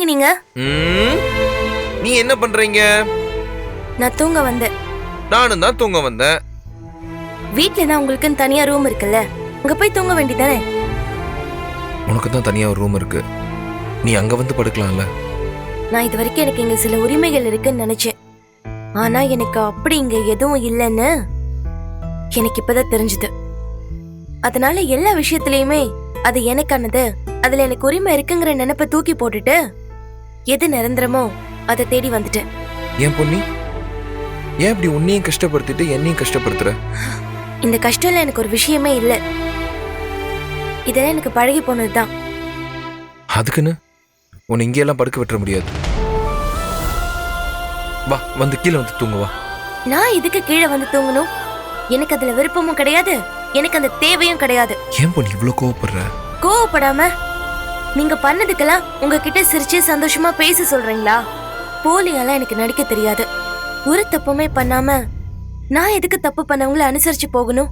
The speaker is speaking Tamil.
நீங்க? நீ என்ன பண்றீங்க? நான் தூங்க வந்தேன். நானும் தான் தூங்க வந்தேன். வீட்ல நான் உங்களுக்குன்னு தனியா ரூம் இருக்குல்ல, அங்க போய் தூங்க வேண்டியதானே? உனக்கு தான் தனியா ஒரு ரூம் இருக்கு, நீ அங்க வந்து படுக்கலாம்ல. நான் இது வரைக்கும் எனக்கு இங்க சில உரிமைகள் இருக்குன்னு நினைச்சேன். ஆனா எனக்கு அப்படி இங்க எதுவும் இல்லைன்னு எனக்கு இப்பதான் தெரிஞ்சுது. அதனால எல்லா விஷயத்திலயுமே அது எனக்கானது, அதுல எனக்கு உரிமை இருக்குங்கிற நினைப்பை தூக்கி போட்டுட்டு எது நிரந்தரமோ அதை தேடி வந்துட்டேன். ஏன் பொன்னி, ஏன் இப்படி உன்னையும் கஷ்டப்படுத்திட்டு என்னையும் கஷ்டப்படுத்துற? இந்த கஷ்டம்ல எனக்கு ஒரு விஷயமே இல்ல, இதெல்லாம் எனக்கு பழகி போனதுதான். அதுக்குன்னு உன்னை இங்கெல்லாம் படுக்க விட்டுற முடியாது. வா, வந்து கீழே வந்து தூங்க வா. நான் இதுக்கு கீழே வந்து தூங்கணும்? எனக்கு அதுல விருப்பமும் கிடையாது, எனக்கு அந்த தேவையும் கிடையாது. ஏன் பொண்ணு இவ்வளவு கோவப்படுற? கோவப்படாம நீங்க பண்ணதுக்கெல்லாம் உங்ககிட்ட சிரிச்சு சந்தோஷமா பேச சொல்றீங்களா? போலியாலாம் எனக்கு நடிக்க தெரியாது. ஒரு தப்புமே பண்ணாம நான் எதுக்கு தப்பு பண்ணவங்கள அனுசரிச்சு போகணும்?